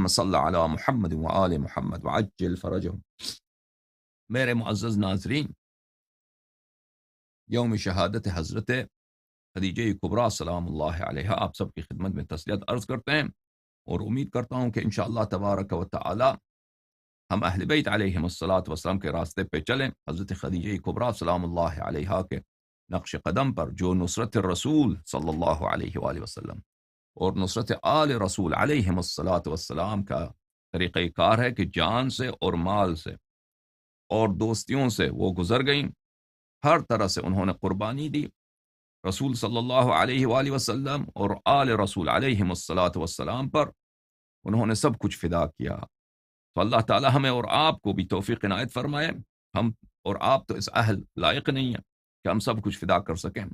اللہم صلی علی محمد وآل محمد وعجل فرجہم۔ میرے معزز ناظرین، یوم شہادت حضرت خدیجہ کبریٰ سلام اللہ علیہا آپ سب کی خدمت میں تسلیت عرض کرتے ہیں، اور امید کرتا ہوں کہ انشاءاللہ تبارک و تعالی ہم اہل بیت علیہم الصلاۃ والسلام کے راستے پہ چلیں، حضرت خدیجہ کبریٰ سلام اللہ علیہا کے نقش قدم پر، جو نصرت الرسول صلی اللہ علیہ وآلہ وسلم اور نصرت آل رسول علیہم الصلاۃ والسلام کا طریقہ کار ہے کہ جان سے اور مال سے اور دوستیوں سے وہ گزر گئیں، ہر طرح سے انہوں نے قربانی دی، رسول صلی اللہ علیہ وآلہ وسلم اور آل رسول علیہم الصلاۃ والسلام پر انہوں نے سب کچھ فدا کیا۔ تو اللہ تعالی ہمیں اور آپ کو بھی توفیق عنایت فرمائے۔ ہم اور آپ تو اس اہل لائق نہیں ہیں کہ ہم سب کچھ فدا کر سکیں،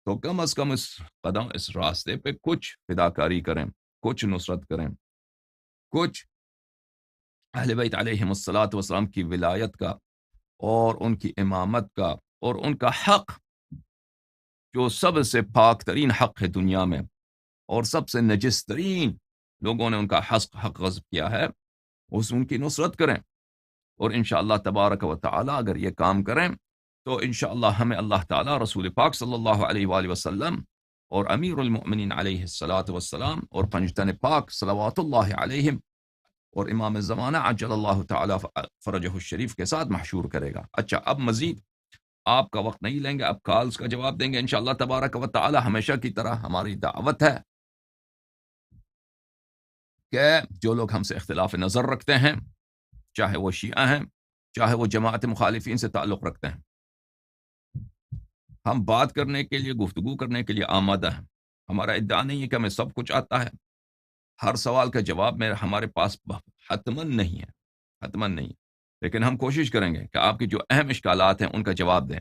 تو کم از کم اس راستے پہ کچھ فداکاری کریں، کچھ نصرت کریں، کچھ اہل بیت علیہم الصلاۃ والسلام کی ولایت کا اور ان کی امامت کا اور ان کا حق، جو سب سے پاک ترین حق ہے دنیا میں، اور سب سے نجس ترین لوگوں نے ان کا حق غصب کیا ہے، ان کی نصرت کریں۔ اور انشاءاللہ تبارک و تعالی اگر یہ کام کریں تو انشاءاللہ ہمیں اللہ تعالی رسول پاک صلی اللہ علیہ وآلہ وسلم اور امیر المؤمنین علیہ الصلاۃ والسلام اور پنجتن پاک صلوات اللہ علیہم اور امام زمانہ عجل اللہ تعالی فرجہ الشریف کے ساتھ محشور کرے گا۔ اچھا، اب مزید آپ کا وقت نہیں لیں گے، اب کالز کا جواب دیں گے انشاءاللہ تبارک و تعالی۔ ہمیشہ کی طرح ہماری دعوت ہے کہ جو لوگ ہم سے اختلاف نظر رکھتے ہیں، چاہے وہ شیعہ ہیں، چاہے وہ جماعت مخالفین سے تعلق رکھتے ہیں، ہم بات کرنے کے لیے، گفتگو کرنے کے لیے آمادہ ہیں۔ ہمارا ادعا نہیں ہے کہ ہمیں سب کچھ آتا ہے، ہر سوال کا جواب ہمارے پاس حتماً نہیں ہے، حتماً نہیں، لیکن ہم کوشش کریں گے کہ آپ کی جو اہم اشکالات ہیں ان کا جواب دیں۔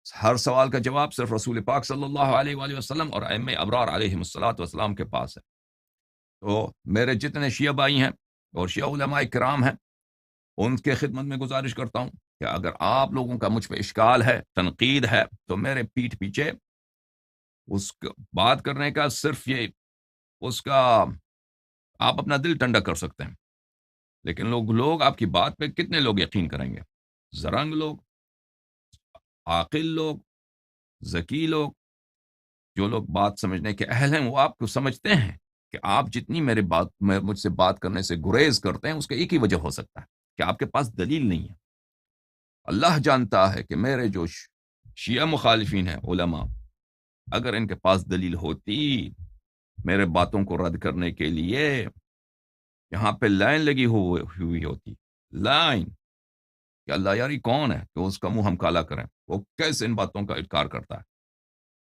ہر سوال کا جواب صرف رسول پاک صلی اللہ علیہ وآلہ وسلم اور ائمہ ابرار علیہم الصلاۃ والسلام کے پاس ہے۔ تو میرے جتنے شیعہ بھائی ہیں اور شیعہ علماء کرام ہیں، ان کے خدمت میں گزارش کرتا ہوں کہ اگر آپ لوگوں کا مجھ پہ اشکال ہے، تنقید ہے، تو میرے پیٹھ پیچھے اس بات کرنے کا صرف یہ اس کا آپ اپنا دل ٹھنڈا کر سکتے ہیں، لیکن لوگ آپ کی بات پہ کتنے لوگ یقین کریں گے؟ زرنگ لوگ، عاقل لوگ، ذکی لوگ، جو لوگ بات سمجھنے کے اہل ہیں، وہ آپ کو سمجھتے ہیں کہ آپ جتنی مجھ سے بات کرنے سے گریز کرتے ہیں، اس کا ایک ہی وجہ ہو سکتا ہے کہ آپ کے پاس دلیل نہیں ہے۔ اللہ جانتا ہے کہ میرے جو شیعہ مخالفین ہیں علماء، اگر ان کے پاس دلیل ہوتی میرے باتوں کو رد کرنے کے لیے، یہاں پہ لائن لگی ہوئی ہوتی، لائن کہ اللہ یاری کون ہے کہ اس کا منہ ہم کالا کریں، وہ کیسے ان باتوں کا انکار کرتا ہے،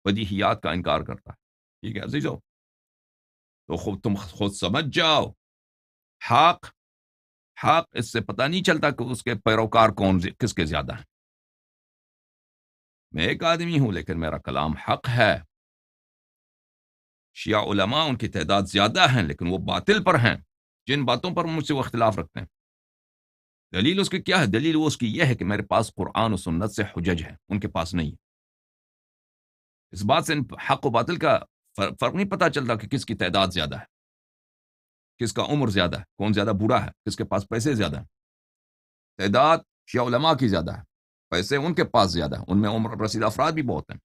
بدیہیات کا انکار کرتا ہے۔ ٹھیک ہے عزیزو، تو تم خود سمجھ جاؤ، حق اس سے پتہ نہیں چلتا کہ اس کے پیروکار کس کے زیادہ ہیں۔ میں ایک آدمی ہوں لیکن میرا کلام حق ہے۔ شیعہ علماء ان کی تعداد زیادہ ہیں لیکن وہ باطل پر ہیں، جن باتوں پر مجھ سے وہ اختلاف رکھتے ہیں۔ دلیل اس کی کیا ہے؟ دلیل وہ اس کی یہ ہے کہ میرے پاس قرآن و سنت سے حجج ہے، ان کے پاس نہیں۔ اس بات سے حق و باطل کا فرق نہیں پتہ چلتا کہ کس کی تعداد زیادہ ہے، کس کا عمر زیادہ ہے، کون زیادہ برا ہے، کس کے پاس پیسے زیادہ ہیں۔ تعداد شیعہ علماء کی زیادہ ہے، پیسے ان کے پاس زیادہ ہیں، ان میں عمر رسید افراد بھی بہت ہیں،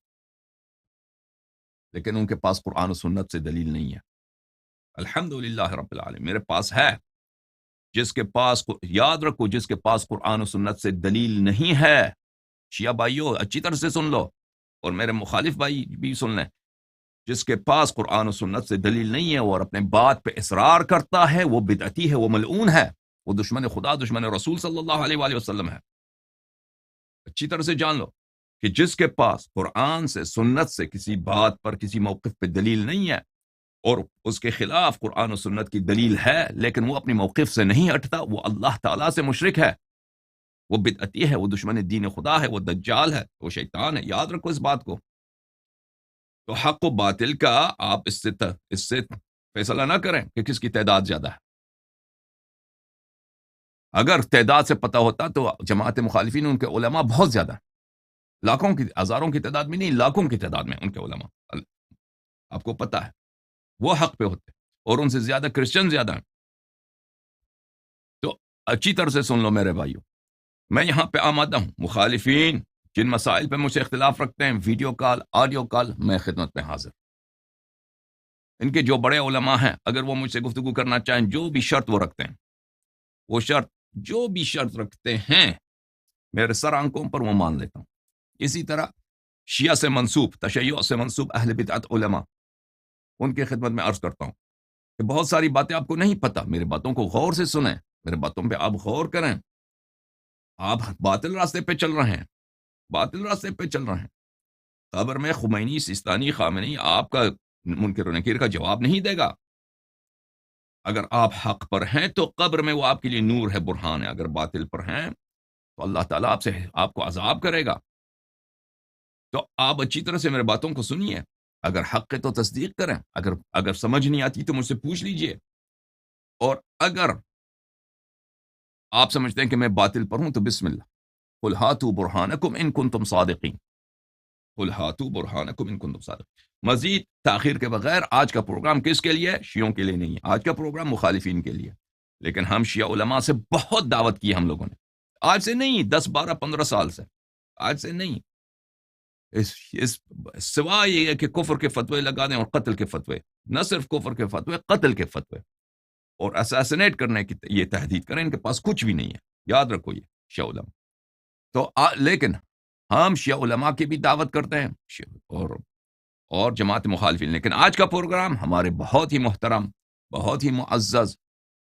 لیکن ان کے پاس قرآن و سنت سے دلیل نہیں ہے۔ الحمدللہ رب العالمین، میرے پاس ہے۔ جس کے پاس، یاد رکھو، جس کے پاس قرآن و سنت سے دلیل نہیں ہے، شیعہ بھائیو اچھی طرح سے سن لو، اور میرے مخالف بھائی بھی سن لیں، جس کے پاس قرآن و سنت سے دلیل نہیں ہے اور اپنے بات پہ اصرار کرتا ہے، وہ بدعتی ہے، وہ ملعون ہے، وہ دشمن خدا، دشمن رسول صلی اللہ علیہ وآلہ وسلم ہے۔ اچھی طرح سے جان لو کہ جس کے پاس قرآن سے، سنت سے کسی بات پر، کسی موقف پہ دلیل نہیں ہے، اور اس کے خلاف قرآن و سنت کی دلیل ہے لیکن وہ اپنی موقف سے نہیں ہٹتا، وہ اللہ تعالیٰ سے مشرک ہے، وہ بدعتی ہے، وہ دشمن دین خدا ہے، وہ دجال ہے، وہ شیطان ہے۔ یاد رکھو اس بات کو۔ تو حق و باطل کا آپ اس سے فیصلہ نہ کریں کہ کس کی تعداد زیادہ ہے۔ اگر تعداد سے پتہ ہوتا تو جماعت مخالفین ان کے علماء بہت زیادہ ہیں، لاکھوں کی، ہزاروں کی تعداد میں نہیں، لاکھوں کی تعداد میں ان کے علماء، آپ کو پتہ ہے، وہ حق پہ ہوتے، اور ان سے زیادہ کرسچن زیادہ ہیں۔ اچھی طرح سے سن لو میرے بھائیوں، میں یہاں پہ آمادہ ہوں، مخالفین جن مسائل پہ مجھ سے اختلاف رکھتے ہیں، ویڈیو کال، آڈیو کال، میں خدمت میں حاضر۔ ان کے جو بڑے علماء ہیں، اگر وہ مجھ سے گفتگو کرنا چاہیں، جو بھی شرط وہ رکھتے ہیں، وہ شرط جو بھی شرط رکھتے ہیں میرے سر آنکھوں پر وہ مان لیتا ہوں۔ اسی طرح شیعہ سے منسوب، تشیع سے منسوب اہل بدعت علماء، ان کی خدمت میں عرض کرتا ہوں کہ بہت ساری باتیں آپ کو نہیں پتہ، میرے باتوں کو غور سے سنیں، میرے باتوں پہ آپ غور کریں۔ آپ باطل راستے پہ چل رہے ہیں، باطل راستے پہ چل رہے ہیں۔ قبر میں خمینی، سیستانی، خامنئی آپ کا منکر و نکیر کا جواب نہیں دے گا۔ اگر آپ حق پر ہیں تو قبر میں وہ آپ کے لیے نور ہے، برہان ہے۔ اگر باطل پر ہیں تو اللہ تعالیٰ آپ کو عذاب کرے گا۔ تو آپ اچھی طرح سے میرے باتوں کو سنیے، اگر حق ہے تو تصدیق کریں، اگر سمجھ نہیں آتی تو مجھ سے پوچھ لیجئے، اور اگر آپ سمجھتے ہیں کہ میں باطل پر ہوں تو بسم اللہ، قل ہاتوا برہانکم ان کنتم صادقین، قل ہاتوا برہانکم ان کنتم صادقین۔ مزید تاخیر کے بغیر آج کا پروگرام کس کے لیے؟ شیعوں کے لیے نہیں ہے، آج کا پروگرام مخالفین کے لیے، لیکن ہم شیعہ علماء سے بہت دعوت کی ہم لوگوں نے، آج سے نہیں، 10 12 15 سال سے، آج سے نہیں۔ اس سوائے یہ ہے کہ کفر کے فتوے لگا دیں اور قتل کے فتوے، نہ صرف کفر کے فتوے، قتل کے فتوے اور اساسینیٹ کرنے کی یہ تحدید کریں، ان کے پاس کچھ بھی نہیں ہے، یاد رکھو یہ شیعہ علماء۔ تو لیکن ہم شیعہ علماء کی بھی دعوت کرتے ہیں اور جماعت مخالفین، لیکن آج کا پروگرام ہمارے بہت ہی محترم، بہت ہی معزز